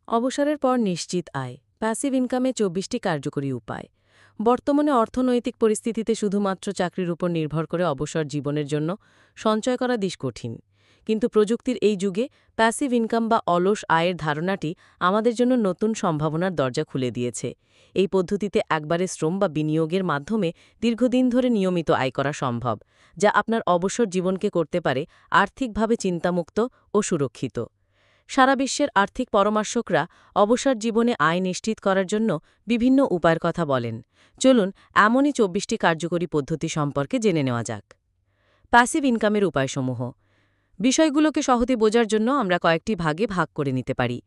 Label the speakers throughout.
Speaker 1: অবসরের পর নিশ্চিত আয় প্যাসিভ ইনকামে ২৪টি কার্যকরী উপায়। বর্তমানে অর্থনৈতিক পরিস্থিতিতে শুধুমাত্র চাকরির উপর নির্ভর করে অবসর জীবনের জন্য সঞ্চয় করা দিশ কঠিন। কিন্তু প্রযুক্তির এই যুগে প্যাসিভ ইনকাম বা অলস আয়ের ধারণাটি আমাদের জন্য নতুন সম্ভাবনার দরজা খুলে দিয়েছে। এই পদ্ধতিতে একবারে শ্রম বা বিনিয়োগের মাধ্যমে দীর্ঘদিন ধরে নিয়মিত আয় করা সম্ভব, যা আপনার অবসর জীবনকে করতে পারে আর্থিকভাবে চিন্তামুক্ত ও সুরক্ষিত। সারা বিশ্বের আর্থিক পরামর্শকরা অবসর জীবনে আয় নিশ্চিত করার জন্য বিভিন্ন উপায়ের কথা বলেন। চলুন এমনই ২৪টি কার্যকরী পদ্ধতি সম্পর্কে জেনে নেওয়া যাক। প্যাসিভ ইনকামের উপায়সমূহ। বিষয়গুলোকে সহজে বোঝার জন্য আমরা কয়েকটি ভাগে ভাগ করে নিতে পারি।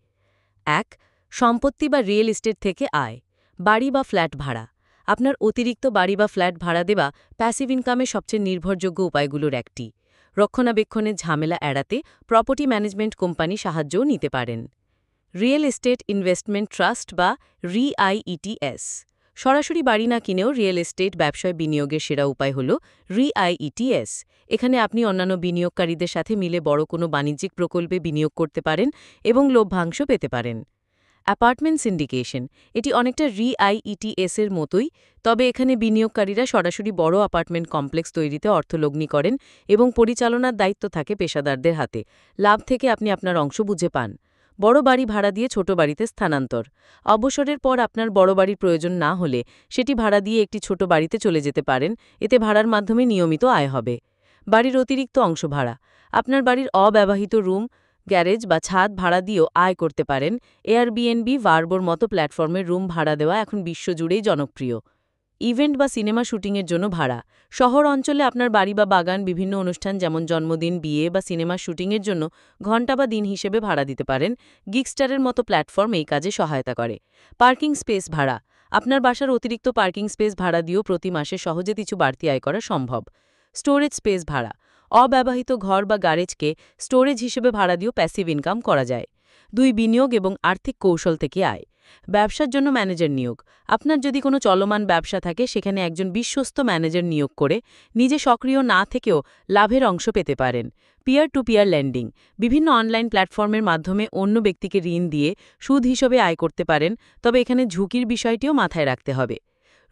Speaker 1: ১. সম্পত্তি বা রিয়েল এস্টেট থেকে আয়। বাড়ি বা ফ্ল্যাট ভাড়া। আপনার অতিরিক্ত বাড়ি বা ফ্ল্যাট ভাড়া দেওয়া প্যাসিভ ইনকামের সবচেয়ে নির্ভরযোগ্য উপায়গুলোর একটি। রক্ষণাবেক্ষণের ঝামেলা এড়াতে প্রপার্টি ম্যানেজমেন্ট কোম্পানি সাহায্যও নিতে পারেন। রিয়েল এস্টেট ইনভেস্টমেন্ট ট্রাস্ট বা রিআইইটিএস। সরাসরি বাড়ি না কিনেও রিয়েল এস্টেট ব্যবসায় বিনিয়োগের সেরা উপায় হল রিআইইটিএস। এখানে আপনি অন্যান্য বিনিয়োগকারীদের সাথে মিলে বড় কোনো বাণিজ্যিক প্রকল্পে বিনিয়োগ করতে পারেন এবং লভ্যাংশ পেতে পারেন। Apartment syndication. এটি অনেকটা রিআইইটিএস এর মতোই, তবে এখানে বিনিয়োগকারীরা সরাসরি বড় অ্যাপার্টমেন্ট কমপ্লেক্স তৈরিতে অর্থলগ্নি করেন এবং পরিচালনার দায়িত্ব থাকে পেশাদারদের হাতে। লাভ থেকে আপনি আপনার অংশ বুঝে পান। বড় বাড়ি ভাড়া দিয়ে ছোট বাড়িতে স্থানান্তর। অবসরের পর আপনার বড় বাড়ির প্রয়োজন না হলে সেটি ভাড়া দিয়ে একটি ছোট বাড়িতে চলে যেতে পারেন। এতে ভাড়ার মাধ্যমে নিয়মিত আয় হবে। বাড়ির অতিরিক্ত অংশ ভাড়া। আপনার বাড়ির অব্যবহৃত রুম, গ্যারেজ বা ছাদ ভাড়া দিয়েও আয় করতে পারেন। এয়ারবিএনবি, ভার্বোর মতো প্ল্যাটফর্মের রুম ভাড়া দেওয়া এখন বিশ্বজুড়েই জনপ্রিয়। ইভেন্ট বা সিনেমা শুটিংয়ের জন্য ভাড়া। শহর অঞ্চলে আপনার বাড়ি বা বাগান বিভিন্ন অনুষ্ঠান যেমন জন্মদিন, বিয়ে বা সিনেমা শুটিংয়ের জন্য ঘণ্টা বা দিন হিসেবে ভাড়া দিতে পারেন। গিগস্টারের মতো প্ল্যাটফর্ম এই কাজে সহায়তা করে। পার্কিং স্পেস ভাড়া। আপনার বাসার অতিরিক্ত পার্কিং স্পেস ভাড়া দিয়েও প্রতি মাসে সহজে কিছু বাড়তি আয় করা সম্ভব। স্টোরেজ স্পেস ভাড়া। অব্যবহৃত ঘর বা গ্যারেজকে স্টোরেজ হিসেবে ভাড়া দিয়েও প্যাসিভ ইনকাম করা যায়। ২. বিনিয়োগ এবং আর্থিক কৌশল থেকে আয়। ব্যবসার জন্য ম্যানেজার নিয়োগ। আপনার যদি কোনো চলমান ব্যবসা থাকে সেখানে একজন বিশ্বস্ত ম্যানেজার নিয়োগ করে নিজে সক্রিয় না থেকেও লাভের অংশ পেতে পারেন। Peer to peer lending. বিভিন্ন অনলাইন প্ল্যাটফর্মের মাধ্যমে অন্য ব্যক্তিকে ঋণ দিয়ে সুদ হিসেবে আয় করতে পারেন, তবে এখানে ঝুঁকির বিষয়টিও মাথায় রাখতে হবে।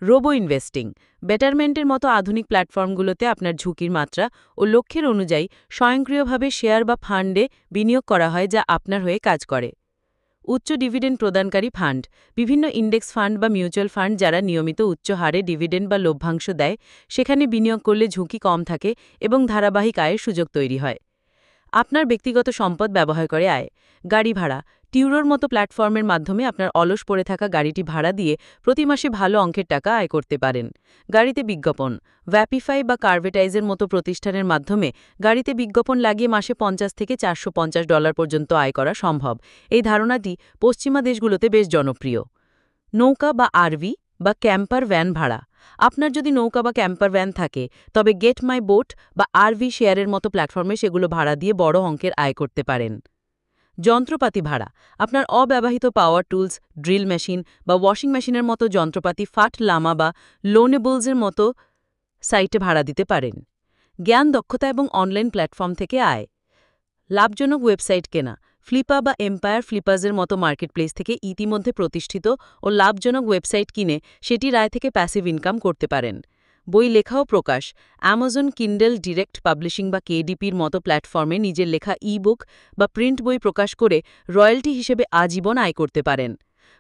Speaker 1: Robo investing. বেটারমেন্টের মতো আধুনিক প্ল্যাটফর্মগুলোতে আপনার ঝুঁকির মাত্রা ও লক্ষ্যের অনুযায়ী স্বয়ংক্রিয়ভাবে শেয়ার বা ফান্ডে বিনিয়োগ করা হয়, যা আপনার হয়ে কাজ করে। উচ্চ ডিভিডেন্ড প্রদানকারী ফান্ড। বিভিন্ন ইন্ডেক্স ফান্ড বা মিউচুয়াল ফান্ড যারা নিয়মিত উচ্চ হারে ডিভিডেন্ড বা লভ্যাংশ দেয়, সেখানে বিনিয়োগ করলে ঝুঁকি কম থাকে এবং ধারাবাহিক আয়ের সুযোগ তৈরি হয়। আপনার ব্যক্তিগত সম্পদ ব্যবহার করে আয়। গাড়ি ভাড়া। টিউরোর মতো প্ল্যাটফর্মের মাধ্যমে আপনার অলস পড়ে থাকা গাড়িটি ভাড়া দিয়ে প্রতি মাসে ভালো অঙ্কের টাকা আয় করতে পারেন। গাড়িতে বিজ্ঞাপন। ভ্যাপিফাই বা কার্ভেটাইজের মতো প্রতিষ্ঠানের মাধ্যমে গাড়িতে বিজ্ঞাপন লাগিয়ে মাসে $50 থেকে $450 পর্যন্ত আয় করা সম্ভব। এই ধারণাটি পশ্চিমা দেশগুলোতে বেশ জনপ্রিয়। নৌকা বা আরভি বা ক্যাম্পার ভ্যান ভাড়া। আপনার যদি নৌকা বা ক্যাম্পার ভ্যান থাকে, তবে গেট মাই বোট বা আরভি শেয়ারের মতো প্ল্যাটফর্মে সেগুলো ভাড়া দিয়ে বড় অঙ্কের আয় করতে পারেন। যন্ত্রপাতি ভাড়া। আপনার অব্যবহৃত পাওয়ার টুলস, ড্রিল মেশিন বা ওয়াশিং মেশিনের মতো যন্ত্রপাতি ফাট লামা বা লোনেবলসের মতো সাইটে ভাড়া দিতে পারেন। জ্ঞান, দক্ষতা এবং অনলাইন প্ল্যাটফর্ম থেকে আয়। লাভজনক ওয়েবসাইট কেনা। ফ্লিপা বা এম্পায়ার ফ্লিপার্সের মতো মার্কেটপ্লেস থেকে ইতিমধ্যে প্রতিষ্ঠিত ও লাভজনক ওয়েবসাইট কিনে সেটির আয় থেকে প্যাসিভ ইনকাম করতে পারেন। বই লেখা ও প্রকাশ। অ্যামাজন কিন্ডেল ডিরেক্ট পাবলিশিং বা কেডিপির মতো প্ল্যাটফর্মে নিজের লেখা ই-বুক বা প্রিন্ট বই প্রকাশ করে রয়্যালটি হিসেবে আজীবন আয় করতে পারেন।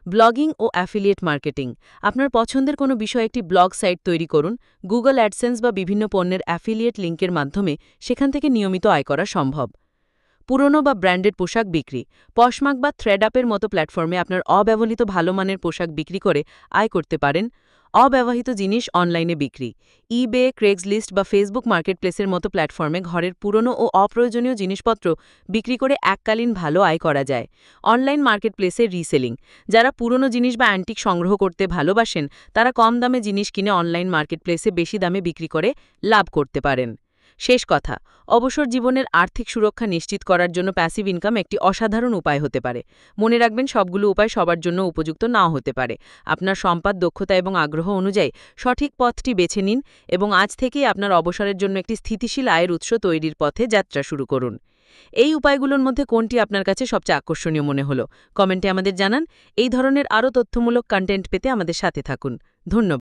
Speaker 1: ব্লগিং ও অ্যাফিলিয়েট মার্কেটিং। আপনার পছন্দের কোনো বিষয়ে একটি ব্লগ সাইট তৈরি করুন। গুগল অ্যাডসেন্স বা বিভিন্ন পণ্যের অ্যাফিলিয়েট লিঙ্কের মাধ্যমে সেখান থেকে নিয়মিত আয় করা সম্ভব। পুরনো বা ব্র্যান্ডেড পোশাক বিক্রি। পশমাক বা থ্রেডআপের মতো প্ল্যাটফর্মে আপনার অব্যবহৃত ভালো মানের পোশাক বিক্রি করে আয় করতে পারেন। অব্যবহৃত জিনিস অনলাইনে বিক্রি। ইবে, ক্রেগসলিস্ট বা ফেসবুক মার্কেটপ্লেসের মতো প্ল্যাটফর্মে ঘরের পুরনো ও অপ্রয়োজনীয় জিনিসপত্র বিক্রি করে এককালীন ভালো আয় করা যায়। অনলাইন মার্কেটপ্লেসে রিসেলিং। যারা পুরনো জিনিস বা অ্যান্টিক সংগ্রহ করতে ভালোবাসেন, তারা কম দামে জিনিস কিনে অনলাইন মার্কেটপ্লেসে বেশি দামে বিক্রি করে লাভ করতে পারেন। শেষ কথা, অবসর জীবনের আর্থিক সুরক্ষা নিশ্চিত করার জন্য প্যাসিভ ইনকাম একটি অসাধারণ উপায় হতে পারে। মনে রাখবেন, সবগুলো উপায় সবার জন্য উপযুক্ত নাও হতে পারে। আপনার সম্পদ, দক্ষতা এবং আগ্রহ অনুযায়ী সঠিক পথটি বেছে নিন এবং আজ থেকেই আপনার অবসরের জন্য একটি স্থিতিশীল আয়ের উৎস তৈরির পথে যাত্রা শুরু করুন।
Speaker 2: এই উপায়গুলোর মধ্যে কোনটি আপনার কাছে সবচেয়ে আকর্ষণীয় মনে হলো কমেন্টে আমাদের জানান। এই ধরনের আরও তথ্যমূলক কন্টেন্ট পেতে আমাদের সাথে থাকুন। ধন্যবাদ।